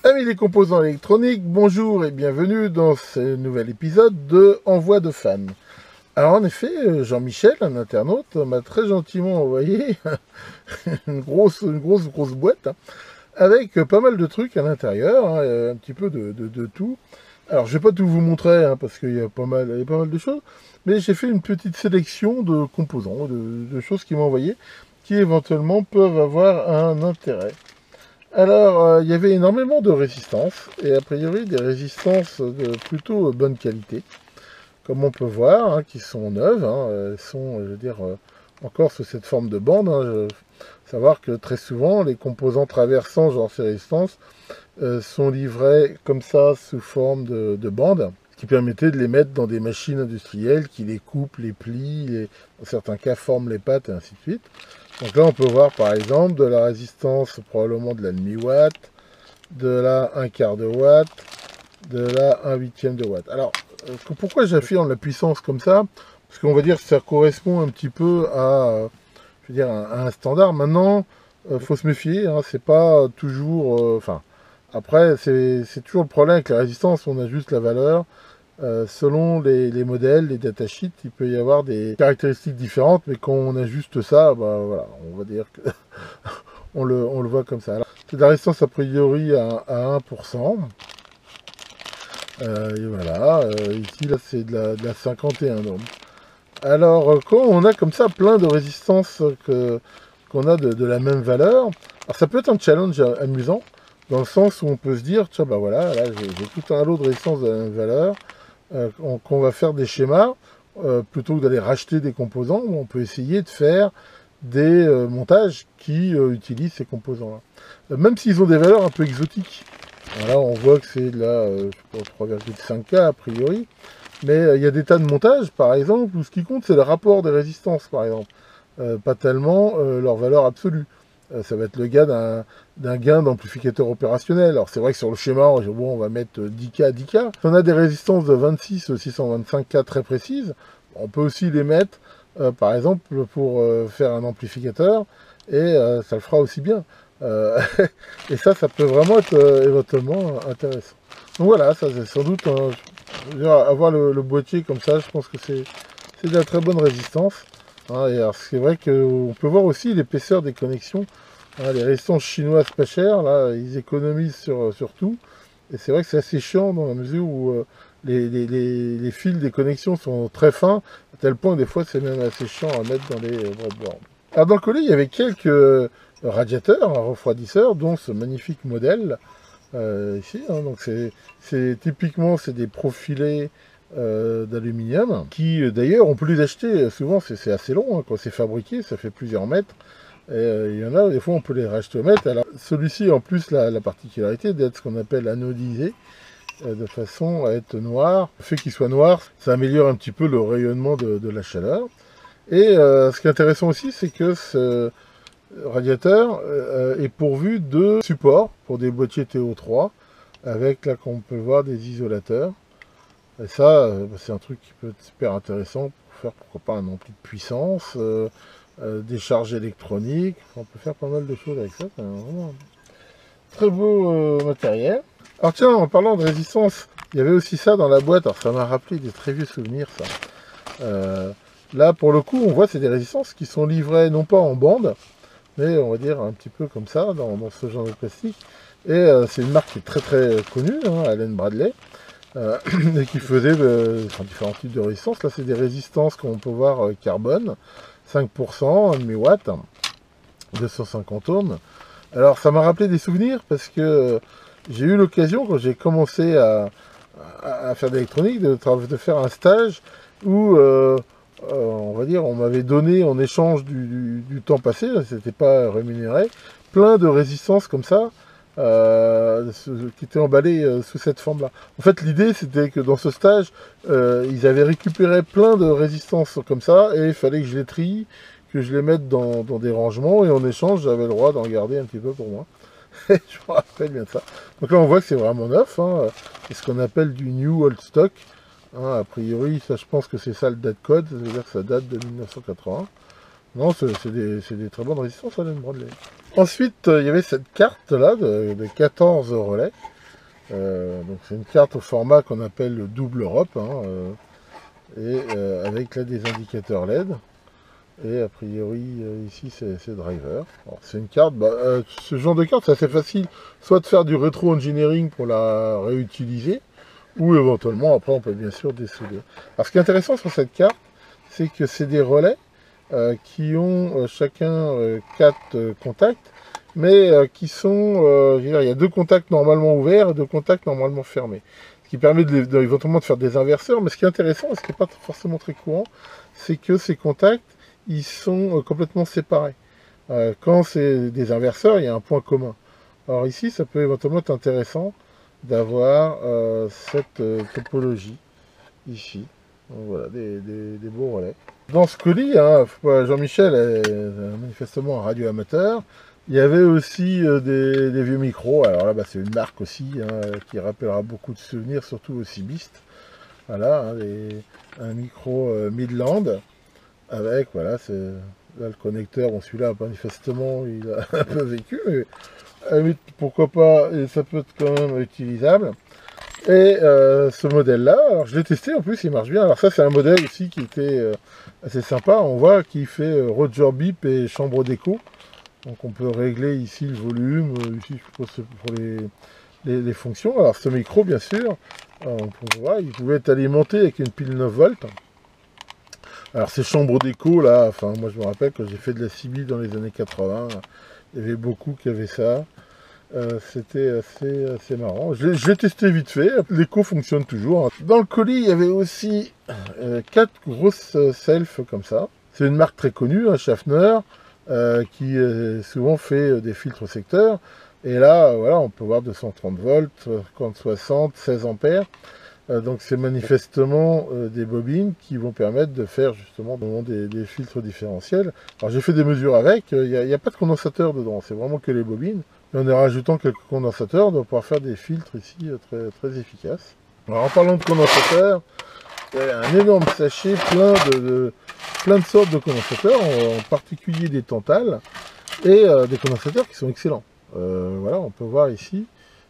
Amis des composants électroniques, bonjour et bienvenue dans ce nouvel épisode de Envoi de fans. Alors en effet, Jean-Michel, un internaute, m'a très gentiment envoyé une grosse boîte hein, avec pas mal de trucs à l'intérieur, hein, un petit peu de tout. Alors je vais pas tout vous montrer hein, parce qu'il y a pas mal de choses, mais j'ai fait une petite sélection de composants, de choses qu'il m'a envoyées qui éventuellement peuvent avoir un intérêt. Alors, il y avait énormément de résistances, et a priori des résistances de plutôt bonne qualité, comme on peut voir, hein, qui sont neuves, hein, elles sont, je veux dire, encore sous cette forme de bande. Savoir que très souvent, les composants traversants, genre ces résistances, sont livrés comme ça, sous forme de bande, ce qui permettait de les mettre dans des machines industrielles qui les coupent, les plient, et dans certains cas forment les pattes, et ainsi de suite. Donc là, on peut voir par exemple de la résistance probablement de la demi-watt, de la 1/4 de watt, de la 1/8 de watt. Alors, pourquoi j'affirme la puissance comme ça? Parce qu'on va dire que ça correspond un petit peu à, je veux dire, à un standard. Maintenant, faut se méfier, hein, c'est pas toujours... Enfin, après, c'est toujours le problème avec la résistance, on ajuste la valeur. Selon les modèles, les datasheets, il peut y avoir des caractéristiques différentes, mais quand on ajuste ça, bah, voilà, on va dire que on le voit comme ça. C'est de la résistance a priori à 1%. Et voilà, ici là c'est de la 51 ohms. Alors quand on a comme ça plein de résistances qu'on a de la même valeur, alors ça peut être un challenge amusant, dans le sens où on peut se dire, tiens bah voilà, là j'ai tout un lot de résistances de la même valeur, qu'on va faire des schémas, plutôt que d'aller racheter des composants, on peut essayer de faire des montages qui utilisent ces composants-là. Même s'ils ont des valeurs un peu exotiques. Voilà, on voit que c'est de la 3,5K a priori, mais il y a des tas de montages, par exemple, où ce qui compte, c'est le rapport des résistances, par exemple. Pas tellement leur valeur absolue. Ça va être le gars d'un gain d'amplificateur opérationnel. Alors c'est vrai que sur le schéma, bon, on va mettre 10K, 10K. Si on a des résistances de 26 625K très précises, on peut aussi les mettre, par exemple, pour faire un amplificateur, et ça le fera aussi bien. Et ça peut vraiment être éventuellement intéressant. Donc voilà, ça c'est sans doute, avoir le boîtier comme ça, je pense que c'est de la très bonne résistance. Hein, et alors c'est vrai qu'on peut voir aussi l'épaisseur des connexions. Hein, les résistances chinoises pas chères, là, ils économisent sur tout. Et c'est vrai que c'est assez chiant dans la mesure où les fils des connexions sont très fins, à tel point que des fois c'est même assez chiant à mettre dans les breadboards. Alors dans le colis, il y avait quelques radiateurs, un refroidisseur, dont ce magnifique modèle ici. Hein, donc typiquement c'est des profilés d'aluminium qui d'ailleurs on peut les acheter souvent, c'est assez long hein, quand c'est fabriqué, ça fait plusieurs mètres. Et il y en a, des fois on peut les racheter au mètre. Alors celui-ci en plus la particularité d'être ce qu'on appelle anodisé, de façon à être noir. Le fait qu'il soit noir, ça améliore un petit peu le rayonnement de la chaleur. Et ce qui est intéressant aussi, c'est que ce radiateur est pourvu de supports pour des boîtiers TO3, avec là qu'on peut voir des isolateurs. Et ça, c'est un truc qui peut être super intéressant pour faire, pourquoi pas, un ampli de puissance, des charges électroniques. On peut faire pas mal de choses avec ça. C'est vraiment un très beau matériel. Alors tiens, en parlant de résistance, il y avait aussi ça dans la boîte. Alors ça m'a rappelé des très vieux souvenirs, ça. Là, pour le coup, on voit c'est des résistances qui sont livrées non pas en bande, mais on va dire un petit peu comme ça, dans ce genre de plastique. Et c'est une marque qui est très très connue, hein, Allen Bradley. Et qui faisait différents types de résistances. Là, c'est des résistances qu'on peut voir carbone, 5%, 1,5 watt, 250 ohms. Alors, ça m'a rappelé des souvenirs parce que j'ai eu l'occasion, quand j'ai commencé à faire de l'électronique, de faire un stage où, on va dire, on m'avait donné en échange du temps passé, c'était pas rémunéré, plein de résistances comme ça, qui étaient emballées sous cette forme-là. En fait, l'idée, c'était que dans ce stage, ils avaient récupéré plein de résistances comme ça, et il fallait que je les trie, que je les mette dans des rangements, et en échange, j'avais le droit d'en garder un petit peu pour moi. Je me rappelle bien de ça. Donc là, on voit que c'est vraiment neuf, hein. C'est ce qu'on appelle du New Old Stock. Hein, a priori, ça, je pense que c'est ça le date code, ça veut dire que ça date de 1980. Non, c'est des très bonnes résistances, Allen Bradley. Ensuite, il y avait cette carte là de 14 relais. Donc c'est une carte au format qu'on appelle le double Europe, hein, avec là des indicateurs LED. Et a priori, ici, c'est driver. C'est une carte, ce genre de carte, c'est assez facile, soit de faire du rétro-engineering pour la réutiliser, ou éventuellement, après, on peut bien sûr dessouder. Alors, ce qui est intéressant sur cette carte, c'est que c'est des relais qui ont chacun 4 contacts, mais qui sont, je veux dire, il y a 2 contacts normalement ouverts et 2 contacts normalement fermés. Ce qui permet éventuellement de faire des inverseurs, mais ce qui est intéressant, et ce qui n'est pas forcément très courant, c'est que ces contacts, ils sont complètement séparés. Quand c'est des inverseurs, il y a un point commun. Alors ici, ça peut éventuellement être intéressant d'avoir cette topologie ici. Donc voilà, des beaux relais. Dans ce colis, hein, Jean-Michel est manifestement un radioamateur. Il y avait aussi des vieux micros. Alors là, c'est une marque aussi hein, qui rappellera beaucoup de souvenirs, surtout aux cibistes. Voilà, hein, un micro Midland avec, voilà, c'est là le connecteur. Bon, celui-là, manifestement, il a un peu vécu, mais à la limite, pourquoi pas, et ça peut être quand même utilisable. Et ce modèle-là, alors je l'ai testé, en plus il marche bien. Alors ça c'est un modèle aussi qui était assez sympa. On voit qu'il fait Roger Bip et chambre d'écho. Donc on peut régler ici le volume, ici je pense pour les fonctions. Alors ce micro bien sûr, on peut voir, il pouvait être alimenté avec une pile 9 volts. Alors ces chambres d'écho là, enfin moi je me rappelle quand j'ai fait de la CB dans les années 80, il y avait beaucoup qui avaient ça. C'était assez marrant. Je l'ai testé vite fait, l'écho fonctionne toujours, hein. Dans le colis, il y avait aussi 4 grosses selfs comme ça. C'est une marque très connue, hein, Schaffner, qui souvent fait des filtres secteurs. Et là, voilà, on peut voir 230 volts, 50-60, 16 ampères. Donc c'est manifestement des bobines qui vont permettre de faire justement des filtres différentiels. Alors j'ai fait des mesures avec, il n'y a pas de condensateur dedans, c'est vraiment que les bobines. Et en y rajoutant quelques condensateurs, on va pouvoir faire des filtres ici très, très efficaces. Alors en parlant de condensateurs, il y a un énorme sachet plein de sortes de condensateurs, en particulier des Tantales, et des condensateurs qui sont excellents. Voilà, on peut voir ici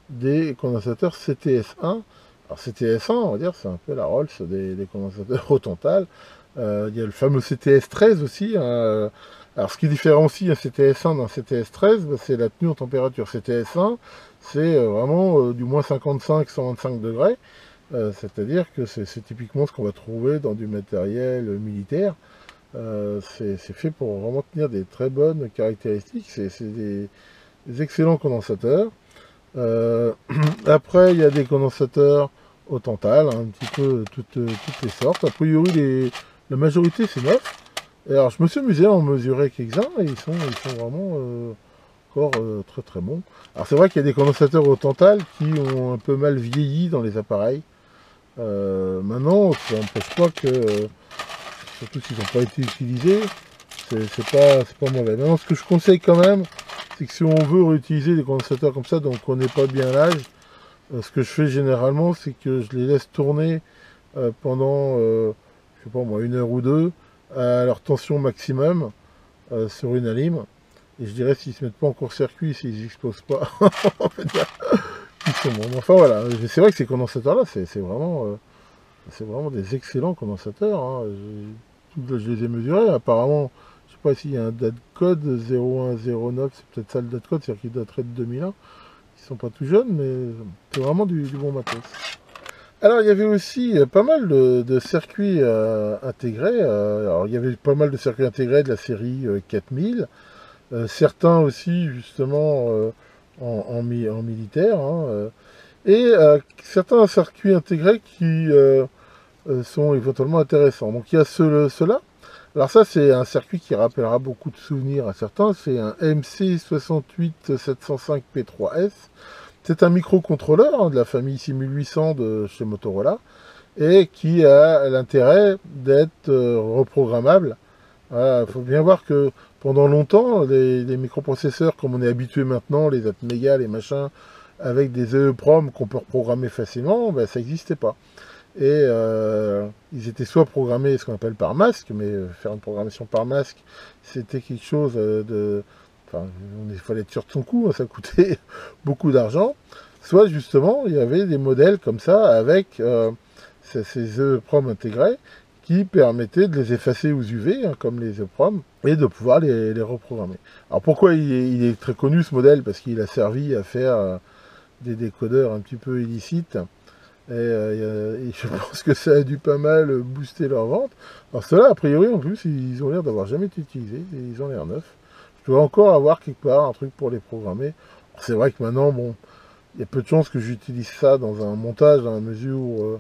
des condensateurs CTS1. Alors CTS1, on va dire, c'est un peu la Rolls des condensateurs au Tantal. Il y a le fameux CTS13 aussi, hein. Alors ce qui différencie un CTS1 d'un CTS13, c'est la tenue en température. CTS1, c'est vraiment du moins 55-125 degrés. C'est-à-dire que c'est typiquement ce qu'on va trouver dans du matériel militaire. C'est fait pour vraiment tenir des très bonnes caractéristiques. C'est des excellents condensateurs. Après, il y a des condensateurs au Tantal, hein, un petit peu toutes les sortes. A priori, la majorité, c'est neuf. Et alors, je me suis amusé à en mesurer quelques-uns, et ils sont vraiment encore très très bons. Alors, c'est vrai qu'il y a des condensateurs au Tantal qui ont un peu mal vieilli dans les appareils. Maintenant, ça n'empêche pas que, surtout s'ils n'ont pas été utilisés, c'est pas mauvais. Maintenant, ce que je conseille quand même, c'est que si on veut réutiliser des condensateurs comme ça, donc on n'est pas bien l'âge, ce que je fais généralement, c'est que je les laisse tourner pendant, je sais pas moi, 1 heure ou 2, à leur tension maximum sur une alim. Et je dirais s'ils ne se mettent pas en court-circuit, s'ils n'explosent pas, on va dire qu'ils sont bons. Enfin voilà, c'est vrai que ces condensateurs-là, c'est vraiment des excellents condensateurs, hein. Je les ai mesurés, apparemment, je sais pas s'il y a un date code 0109, c'est peut-être ça le date code, c'est-à-dire qu'il daterait de 2001. Ils sont pas tout jeunes, mais c'est vraiment du bon matos. Alors il y avait aussi pas mal de circuits intégrés. Alors il y avait pas mal de circuits intégrés de la série 4000. Certains aussi justement en militaire, hein, et certains circuits intégrés qui sont éventuellement intéressants. Donc il y a ceux-là. Alors ça c'est un circuit qui rappellera beaucoup de souvenirs à certains. C'est un MC68705P3S. C'est un microcontrôleur hein, de la famille 6800 de chez Motorola et qui a l'intérêt d'être reprogrammable. Il faut bien voir que pendant longtemps, les microprocesseurs, comme on est habitué maintenant, les Atmega, les machins, avec des EEPROM qu'on peut reprogrammer facilement, ben, ça n'existait pas. Et ils étaient soit programmés ce qu'on appelle par masque, mais faire une programmation par masque, c'était quelque chose enfin, il fallait être sûr de son coup, hein, ça coûtait beaucoup d'argent, soit justement, il y avait des modèles comme ça, avec ces EEPROM intégrés, qui permettaient de les effacer aux UV, hein, comme les EEPROM, et de pouvoir les reprogrammer. Alors pourquoi il est très connu ce modèle? Parce qu'il a servi à faire des décodeurs un petit peu illicites, et je pense que ça a dû pas mal booster leur vente. Alors ceux-là, a priori, en plus, ils ont l'air d'avoir jamais été utilisés, et ils ont l'air neufs. Je dois encore avoir quelque part un truc pour les programmer. C'est vrai que maintenant, bon, il y a peu de chances que j'utilise ça dans un montage, dans la mesure où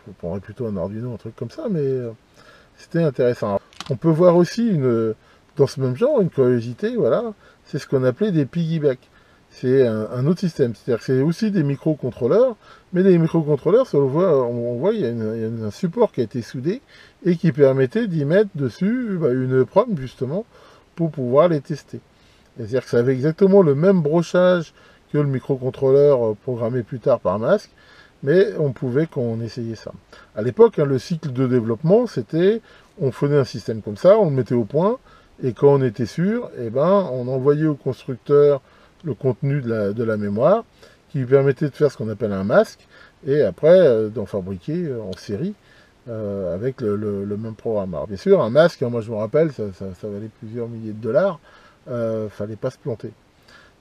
je prendrais plutôt un Arduino, un truc comme ça, mais c'était intéressant. Alors, on peut voir aussi dans ce même genre, une curiosité, voilà, c'est ce qu'on appelait des piggybacks. C'est un autre système, c'est-à-dire que c'est aussi des microcontrôleurs, mais les microcontrôleurs, on voit il y a un support qui a été soudé et qui permettait d'y mettre dessus une prom, justement, pour pouvoir les tester. C'est-à-dire que ça avait exactement le même brochage que le microcontrôleur programmé plus tard par Masc, mais on pouvait qu'on essayait ça. À l'époque, hein, le cycle de développement, c'était, on faisait un système comme ça, on le mettait au point, et quand on était sûr, eh ben, on envoyait au constructeur le contenu de la mémoire, qui lui permettait de faire ce qu'on appelle un masque, et après d'en fabriquer en série, avec le même programme. Alors bien sûr, un masque, hein, moi je me rappelle, ça valait plusieurs milliers de dollars, fallait pas se planter.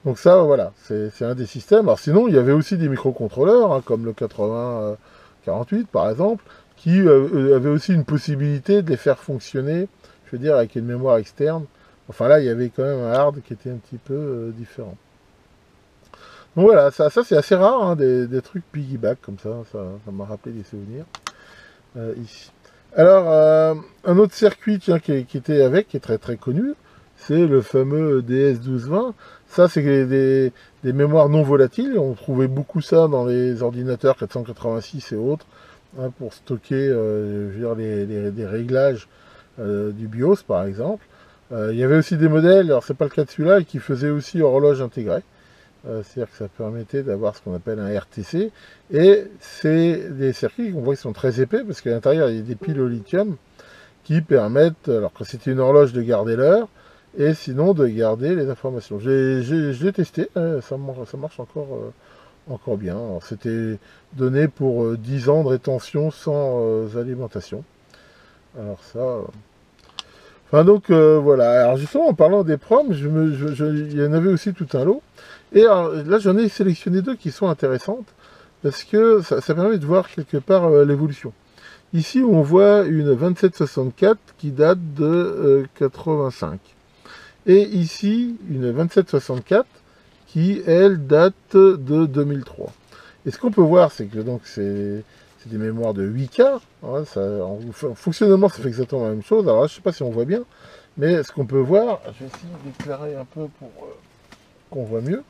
Donc ça, voilà, c'est un des systèmes. Alors sinon, il y avait aussi des microcontrôleurs, hein, comme le 8048 par exemple, qui avaient aussi une possibilité de les faire fonctionner, je veux dire, avec une mémoire externe. Enfin là, il y avait quand même un hard qui était un petit peu différent. Donc voilà, ça c'est assez rare, hein, des trucs piggyback comme ça m'a rappelé des souvenirs ici. Alors, un autre circuit tiens, qui était avec, qui est très très connu, c'est le fameux DS1220. Ça, c'est des mémoires non volatiles. On trouvait beaucoup ça dans les ordinateurs 486 et autres, hein, pour stocker je veux dire, les réglages du BIOS, par exemple. Il y avait aussi des modèles, alors c'est pas le cas de celui-là, qui faisaient aussi horloge intégrée. C'est-à-dire que ça permettait d'avoir ce qu'on appelle un RTC. Et c'est des circuits qu'on voit qui sont très épais, parce qu'à l'intérieur, il y a des piles au lithium qui permettent, alors que c'était une horloge, de garder l'heure, et sinon de garder les informations. Je l'ai testé, ça marche encore bien. C'était donné pour 10 ans de rétention sans alimentation. Alors ça... Enfin donc voilà, alors justement en parlant des proms, il y en avait aussi tout un lot. Et alors, là j'en ai sélectionné deux qui sont intéressantes, parce que ça permet de voir quelque part l'évolution. Ici on voit une 2764 qui date de 85. Et ici une 2764 qui elle date de 2003. Et ce qu'on peut voir, c'est que donc c'est des mémoires de 8K. Hein, en fonctionnement, ça fait exactement la même chose. Alors là, je ne sais pas si on voit bien, mais ce qu'on peut voir, je vais essayer d'éclairer un peu pour qu'on voit mieux.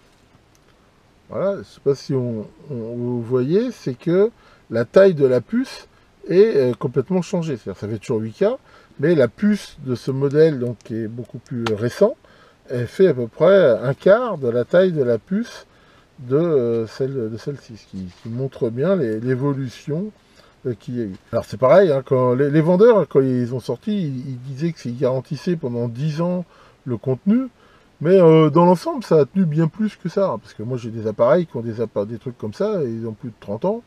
Voilà, je ne sais pas si vous voyez, c'est que la taille de la puce est complètement changée. C'est-à-dire ça fait toujours 8K, mais la puce de ce modèle, donc, qui est beaucoup plus récent, elle fait à peu près un quart de la taille de la puce de celle-ci, ce qui montre bien l'évolution qu'il y a eu. Alors c'est pareil, hein, quand les vendeurs, quand ils ont sorti, ils disaient qu'ils garantissaient pendant 10 ans le contenu, mais dans l'ensemble, ça a tenu bien plus que ça, hein, parce que moi j'ai des appareils qui ont des trucs comme ça, et ils ont plus de 30 ans,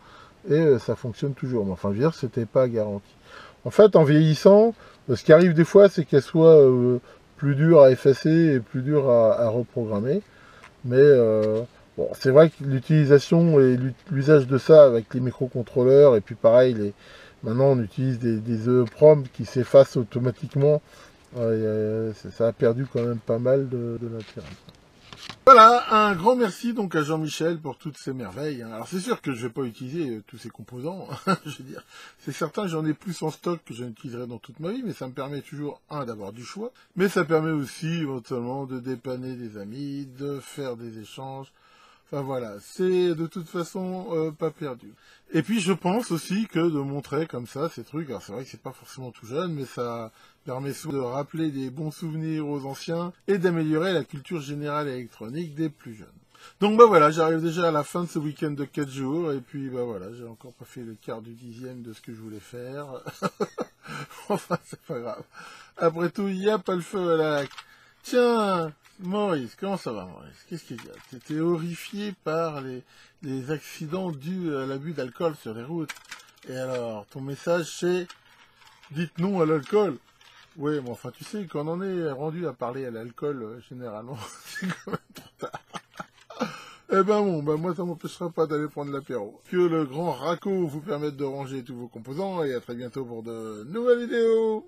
et ça fonctionne toujours. Mais enfin, je veux dire, c'était pas garanti. En fait, en vieillissant, ce qui arrive des fois, c'est qu'elle soit plus dure à effacer et plus dure à reprogrammer, mais bon, c'est vrai que l'utilisation et l'usage de ça avec les microcontrôleurs, et puis pareil, maintenant on utilise des EEPROM qui s'effacent automatiquement, ça a perdu quand même pas mal de l'intérêt. Voilà, un grand merci donc à Jean-Michel pour toutes ces merveilles. Alors c'est sûr que je ne vais pas utiliser tous ces composants, je veux dire, c'est certain, j'en ai plus en stock que j'en utiliserai dans toute ma vie, mais ça me permet toujours, d'avoir du choix, mais ça permet aussi éventuellement de dépanner des amis, de faire des échanges. Enfin voilà, c'est de toute façon pas perdu. Et puis je pense aussi que de montrer comme ça ces trucs, alors c'est vrai que c'est pas forcément tout jeune, mais ça permet souvent de rappeler des bons souvenirs aux anciens et d'améliorer la culture générale électronique des plus jeunes. Donc bah voilà, j'arrive déjà à la fin de ce week-end de 4 jours, et puis bah voilà, j'ai encore pas fait le quart du dixième de ce que je voulais faire. Enfin, c'est pas grave. Après tout, il n'y a pas le feu à la laque. Tiens, Maurice, comment ça va, Maurice? Qu'est-ce qu'il y a? T'étais horrifié par les accidents dus à l'abus d'alcool sur les routes. Et alors, ton message c'est dites non à l'alcool. Oui, mais enfin, tu sais, quand on en est rendu à parler à l'alcool, généralement, c'est quand même trop tard. Eh ben bon, ben moi ça m'empêchera pas d'aller prendre l'apéro. Que le grand Racco vous permette de ranger tous vos composants et à très bientôt pour de nouvelles vidéos.